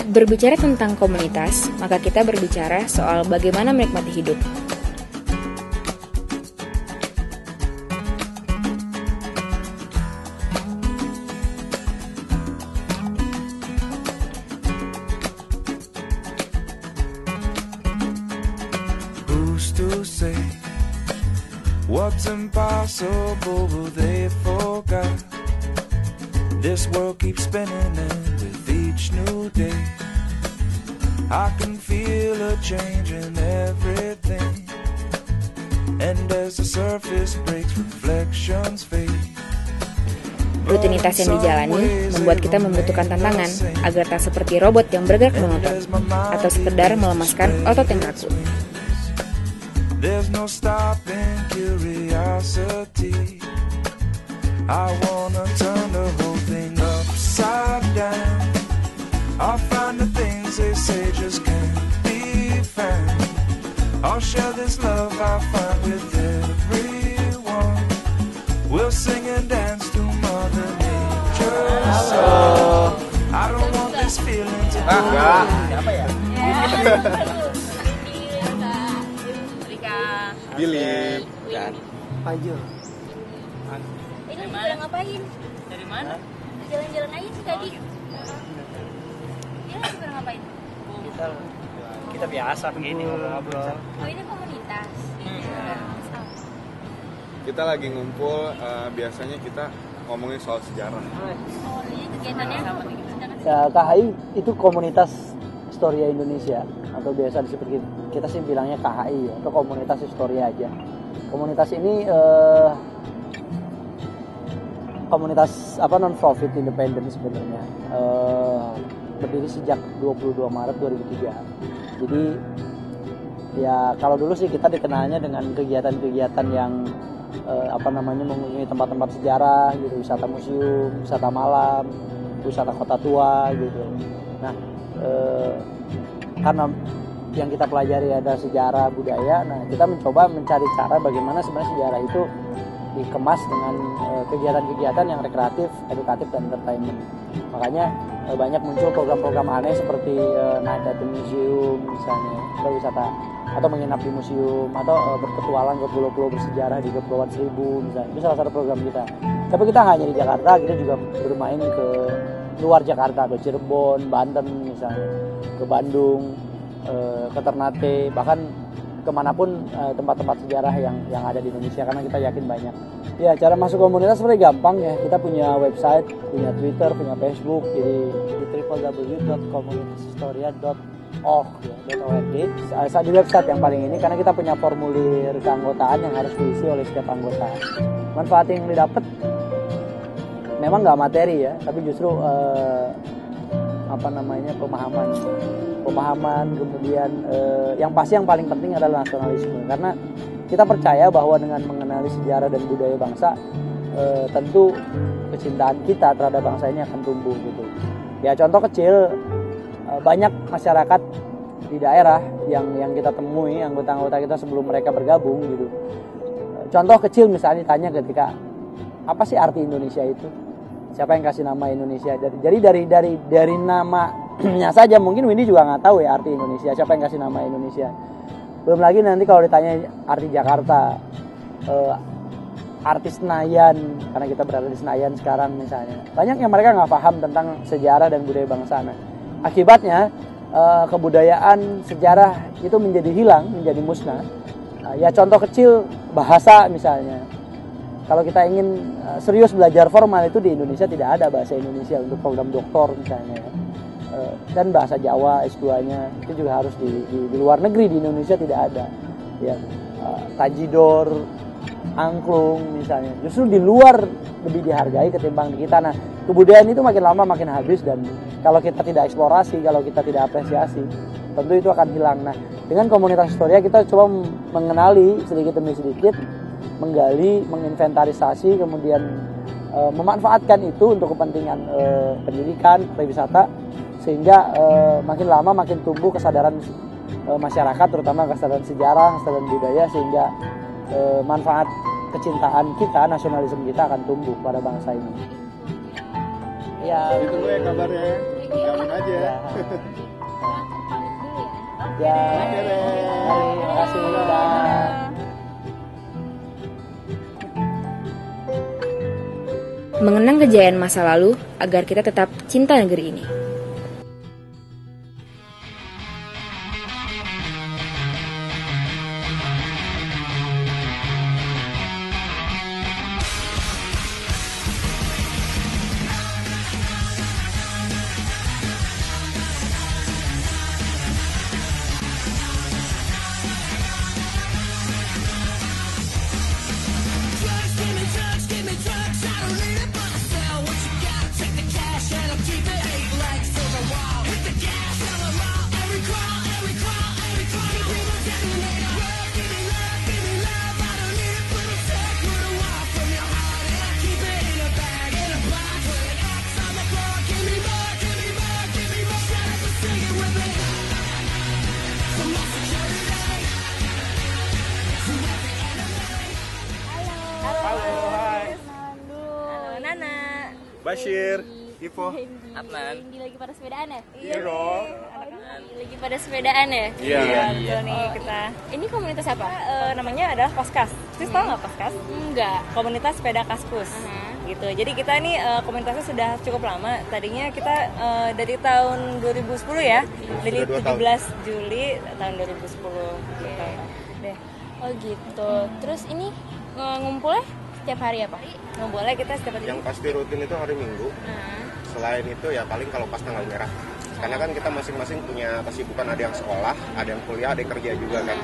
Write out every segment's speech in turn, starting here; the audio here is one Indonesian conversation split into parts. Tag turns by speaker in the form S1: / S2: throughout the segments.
S1: Berbicara tentang komunitas, maka kita berbicara soal bagaimana menikmati hidup.
S2: Who's to say what's impossible will they forget? This world keeps spinning and with each new day I can feel a change in everything. And as the surface breaks, reflections fade.
S1: Rutinitas yang dijalani membuat kita membutuhkan tantangan agar tak seperti robot yang bergerak monoton atau sekedar melemaskan otot yang kaku.
S2: There's no stopping curiosity. I wanna turn the whole thing upside down. I'll find the things they say just can't be found. I'll share this love I find with everyone. We'll sing and dance to Mother Nature's song. I don't want this feeling to go away.
S3: Siapa ya? Billy dan
S4: Panjul.
S5: Ini pada ngapain?
S3: dari mana?
S5: Jalan-jalan aja sih tadi. Dia lagi pada ngapain?
S3: Kita biasa begini ngobrol-ngobrol.
S5: Oh ini komunitas.
S4: Kita lagi ngumpul, biasanya kita ngomongin soal sejarah.
S5: Oh ini kegiatannya apa?
S6: Ya, KHI itu komunitas Historia Indonesia atau biasa disebut kita sih bilangnya KHI ya, atau komunitas historia aja. Komunitas ini komunitas non profit independen sebenarnya. Berdiri sejak 22 Maret 2003. Jadi ya kalau dulu sih kita dikenalnya dengan kegiatan-kegiatan yang mengunjungi tempat-tempat sejarah gitu, wisata museum, wisata malam, wisata kota tua gitu. Nah, karena yang kita pelajari ada sejarah budaya, nah kita mencoba mencari cara bagaimana sebenarnya sejarah itu dikemas dengan kegiatan-kegiatan yang rekreatif, edukatif, dan entertainment. Makanya banyak muncul program-program aneh seperti night at the museum misalnya, atau wisata atau menginap di museum, atau berpetualang ke pulau-pulau bersejarah di Kepulauan Seribu misalnya. Itu salah satu program kita. Tapi kita hanya di Jakarta, kita juga bermain ke luar Jakarta, ke Cirebon, Banten misalnya, ke Bandung, ke Ternate, bahkan kemanapun tempat-tempat sejarah yang ada di Indonesia, karena kita yakin banyak. Ya, cara masuk komunitas sebenarnya gampang ya. Kita punya website, punya Twitter, punya Facebook, jadi di www.komunitashistoria.org ya, .org. Di website yang paling ini, karena kita punya formulir keanggotaan yang harus diisi oleh setiap anggota. Manfaat yang didapat memang nggak materi ya, tapi justru pemahaman, kemudian yang pasti yang paling penting adalah nasionalisme, karena kita percaya bahwa dengan mengenali sejarah dan budaya bangsa, tentu kecintaan kita terhadap bangsa ini akan tumbuh gitu. Ya contoh kecil, banyak masyarakat di daerah yang kita temui, anggota-anggota kita sebelum mereka bergabung gitu. Contoh kecil misalnya ditanya ketika, apa sih arti Indonesia itu? Siapa yang kasih nama Indonesia? Jadi dari namanya saja mungkin Windy juga nggak tahu ya arti Indonesia. Siapa yang kasih nama Indonesia? Belum lagi nanti kalau ditanya arti Jakarta, arti Senayan, karena kita berada di Senayan sekarang misalnya. Banyak yang mereka nggak paham tentang sejarah dan budaya bangsa. Nah, akibatnya kebudayaan sejarah itu menjadi hilang, menjadi musnah. Ya contoh kecil, bahasa misalnya. Kalau kita ingin serius belajar formal itu di Indonesia tidak ada bahasa Indonesia untuk program doktor misalnya. Dan bahasa Jawa S2-nya itu juga harus di luar negeri, di Indonesia tidak ada. Ya, tajidor, angklung misalnya. Justru di luar lebih dihargai ketimbang di kita. Nah, kebudayaan itu makin lama makin habis, dan kalau kita tidak eksplorasi, kalau kita tidak apresiasi, tentu itu akan hilang. Nah, dengan komunitas Historia kita coba mengenali sedikit demi sedikit, menggali, menginventarisasi, kemudian memanfaatkan itu untuk kepentingan pendidikan, pariwisata, sehingga makin lama makin tumbuh kesadaran masyarakat, terutama kesadaran sejarah, kesadaran budaya, sehingga manfaat kecintaan kita, nasionalisme kita akan tumbuh pada bangsa ini. Ya,
S4: Ditunggu ya kabarnya. Jamin aja.
S6: Ya.
S5: Aku pamit dulu ya.
S6: Ya.
S4: Oke deh.
S6: Mari, makasih. Dah.
S1: Mengenang kejayaan masa lalu agar kita tetap cinta negeri ini.
S5: Halo Nana.
S4: Bashir, Ivo.
S3: Adnan.
S5: Ini lagi pada sepedaan ya?
S4: Iya dong.
S5: Lagi pada sepedaan ya?
S4: Iya.
S7: Betul nih kita.
S5: Ini komunitas apa?
S7: Namanya adalah Poskas. Terus tau nggak Poskas?
S5: Enggak.
S7: Komunitas sepeda Kaskus. Gitu. Jadi kita ini komunitasnya sudah cukup lama. Tadinya kita dari tahun 2010 ya. Dari
S4: Sudah 2
S7: 17 Juli tahun 2010. Gitu. Deh.
S5: Oh gitu. Terus ini ngumpulnya setiap hari apa?
S7: Ngumpulnya kita setiap hari.
S4: Yang pasti rutin itu hari Minggu. Selain itu ya paling kalau pas tanggal merah. Karena kan kita masing-masing punya kesibukan, ada yang sekolah, ada yang kuliah, ada yang kerja juga kan.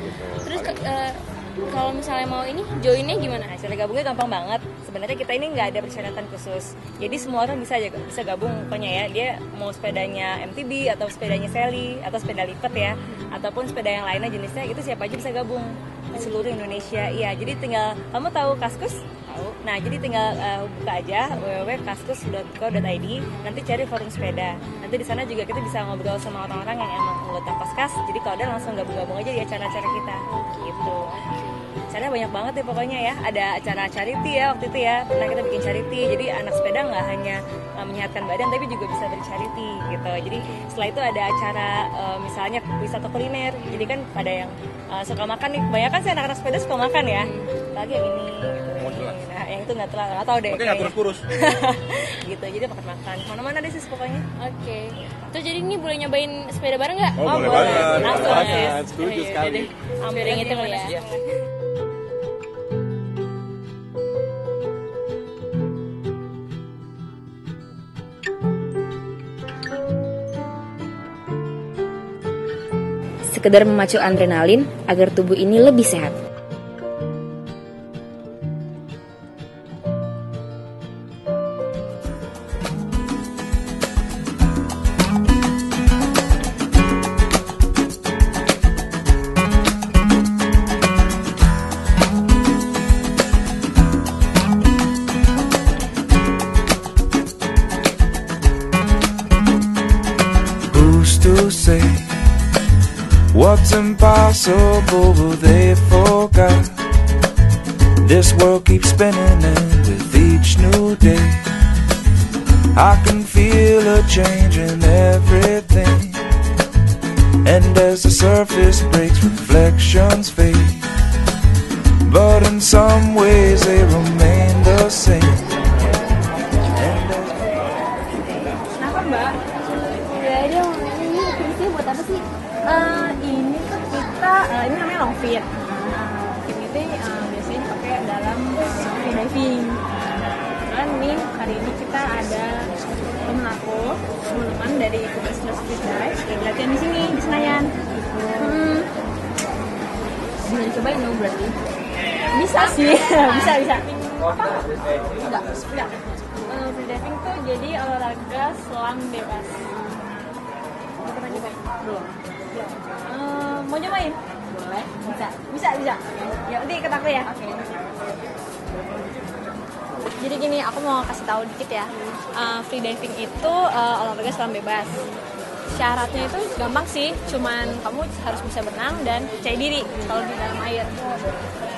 S4: Gitu.
S5: Terus
S4: Paling-
S5: kalau misalnya mau ini joinnya gimana?
S7: Nah, cara gabungnya gampang banget. Sebenarnya kita ini nggak ada persyaratan khusus. Jadi semua orang bisa gabung pokoknya ya. Dia mau sepedanya MTB atau sepedanya Sally atau sepeda lipat ya, ataupun sepeda yang lainnya jenisnya itu siapa aja bisa gabung di seluruh Indonesia. Iya, jadi tinggal kamu tahu Kaskus? Tahu. Nah, jadi tinggal buka aja www.kaskus.co.id, nanti cari forum sepeda. Nanti di sana juga kita bisa ngobrol sama orang-orang yang emang anggota Poskas. Jadi kalau ada langsung gabung-gabung aja di acara-acara kita. Gitu. Acaranya banyak banget ya pokoknya ya. Ada acara charity ya waktu itu ya. Pernah kita bikin charity. Jadi anak sepeda nggak hanya menyehatkan badan tapi juga bisa bercharity gitu. Jadi setelah itu ada acara misalnya wisata kuliner. Jadi kan ada yang suka makan nih. Kebanyakan sih anak-anak sepeda suka makan ya. Lagi yang ini gitu. Nah, yang itu nggak tahu deh.
S4: Makanya nggak kurus-kurus.
S7: Gitu. Jadi makan-makan. Mana-mana deh sih pokoknya.
S5: Oke. Terus jadi ini boleh nyobain sepeda bareng nggak?
S4: Oh, boleh banget.
S7: Langsung
S4: Banget.
S7: ya.
S4: Setuju
S7: Iya,
S4: sekali.
S7: jadi,
S5: Sharing itu kali ya.
S7: Iya.
S1: Sekedar memacu adrenalin agar tubuh ini lebih sehat.
S2: Who's to say what's impossible will they forgot? This world keeps spinning and with each new day I can feel a change in everything. And as the surface breaks, reflections fade, but in some ways they remain the same. And as
S7: Kenapa Mbak?
S5: Ya dia mau nanya ini fungsinya buat apa sih?
S7: Ini tuh kita, ini namanya long fit. Ini tuh biasanya dipakai dalam free diving. Dan ini hari ini kita ada teman-teman dari Ikut Free Dive yang latihan di sini di Senayan.
S5: Bisa dicobain dong berarti.
S7: Bisa sih, bisa. Apa? Enggak.
S5: Free diving tuh jadi olahraga selam bebas.
S7: Mau pernah nyobain? Belum.
S5: Mau nyobain?
S7: Boleh.
S5: Bisa.
S7: Ya udah ikut aku ya.
S5: Oke. Jadi gini, aku mau kasih tahu dikit ya. Free diving itu olahraga selam bebas. Syaratnya itu gampang sih, cuman kamu harus bisa berenang dan percaya diri kalau di dalam air.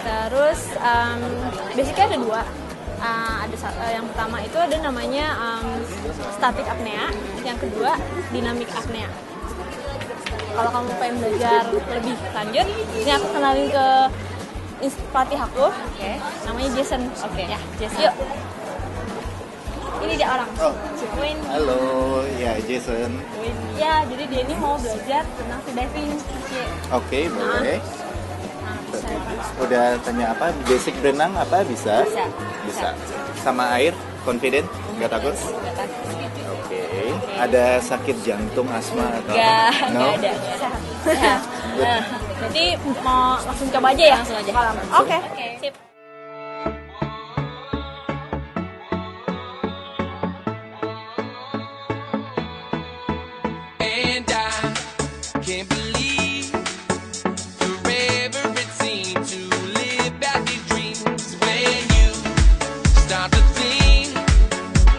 S5: Terus basicnya ada dua. Yang pertama itu ada namanya static apnea, yang kedua dynamic apnea. Kalau kamu pengen belajar lebih lanjut, ini aku kenalin ke pelatih aku, namanya Jason. Ya, Jason. Yuk. Ini dia orang. Win.
S8: Halo, ya Jason.
S5: Win. Ya, jadi dia ini mau belajar tentang free diving.
S8: Oke, boleh.
S5: Bisa.
S8: Udah tanya apa? Basic berenang apa bisa? Bisa. Sama air, confident? Gak takut?
S5: Gak takut.
S8: Oke. Ada sakit jantung, asma atau
S5: Gak,
S8: apa? No?
S5: gak ada. Sehat. Nah, jadi mau langsung coba aja ya? Langsung aja. Oke. Sip.
S2: Can't believe forever it seemed to live out these dreams when you start to think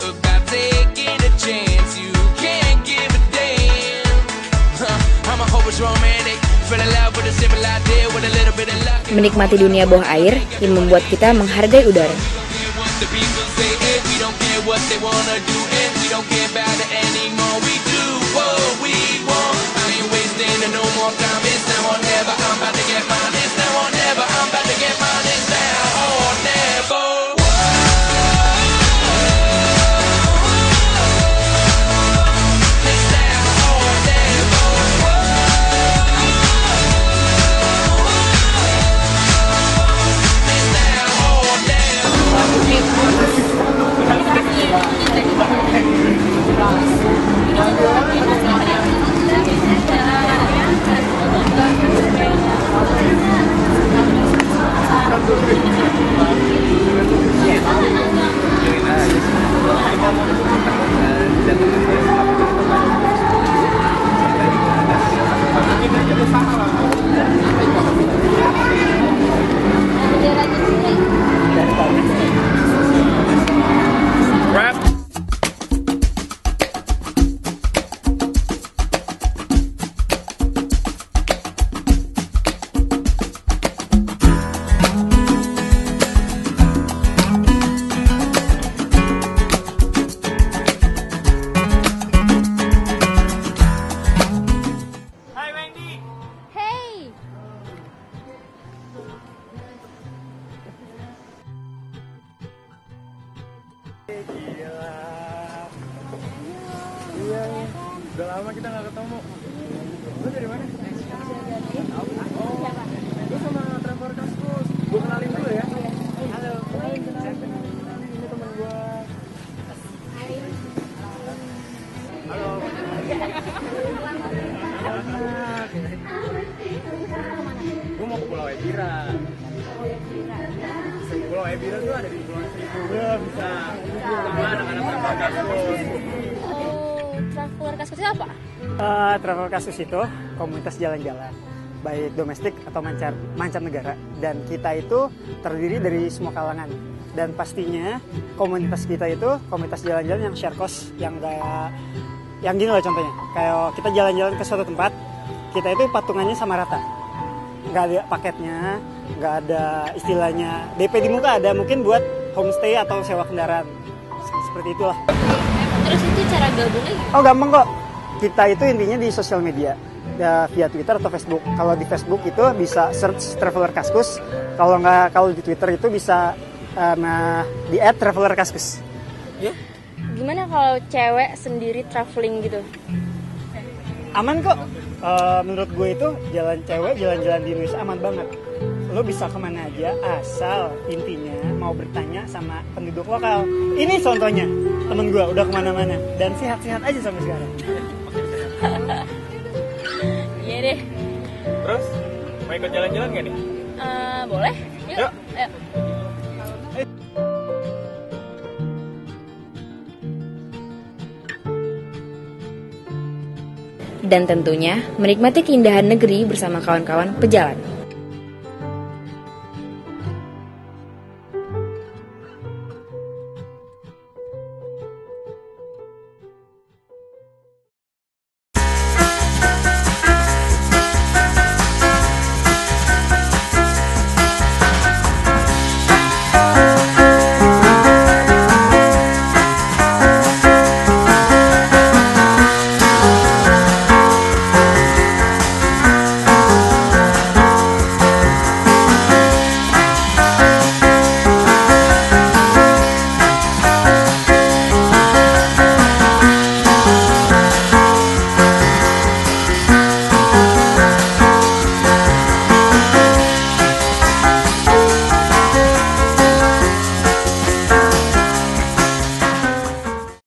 S2: about taking a chance. You can't give a damn. I'm a hopeless romantic, fell in love with a simple idea with a little bit of luck.
S1: Menikmati dunia bawah air yang membuat kita menghargai udara.
S2: The people say it, we don't care what they wanna do, and we don't care about it anymore. We do what we want. I ain't wasting no more time. It's now or never. I'm about to get mine. It's now or never. I'm about to get mine. It's now or never. It's now or never. It's now or never.
S3: Udah lama kita nggak ketemu. Lu dari mana? Oh, gue sama Trevor Kaskus. Gue kenalin dulu ya. Halo. Ini teman gue. Halo. Gue mau ke Pulau Ebira. Pulau Ebira tuh ada di Pulau Seribu. Gue bisa. Sama anak-anak Trevor Kaskus.
S5: Traveler Kaskus apa?
S6: Travel Kasus itu komunitas jalan-jalan, baik domestik atau mancanegara, dan kita itu terdiri dari semua kalangan. Dan pastinya komunitas kita itu komunitas jalan-jalan yang share cost, yang kayak yang gini loh contohnya, kayak kita jalan-jalan ke suatu tempat, kita itu patungannya sama rata, nggak ada paketnya, nggak ada istilahnya DP di muka, ada mungkin buat homestay atau sewa kendaraan, seperti itulah.
S5: Terus itu cara gabungnya?
S6: Oh gampang kok. Kita itu intinya di sosial media, ya, via Twitter atau Facebook. Kalau di Facebook itu bisa search Traveler Kaskus. Kalau di Twitter itu bisa di @travelerkaskus.
S5: Ya. Gimana kalau cewek sendiri traveling gitu?
S6: Aman kok. Menurut gue itu jalan-jalan di Indonesia aman banget. Lo bisa kemana aja asal intinya mau bertanya sama penduduk lokal. Ini contohnya temen gue udah kemana-mana dan sehat-sehat aja sampai sekarang.
S5: Iya deh.
S3: Terus mau ikut jalan-jalan gak nih?
S5: Boleh. Yuk. Ayo.
S1: Dan tentunya menikmati keindahan negeri bersama kawan-kawan pejalan.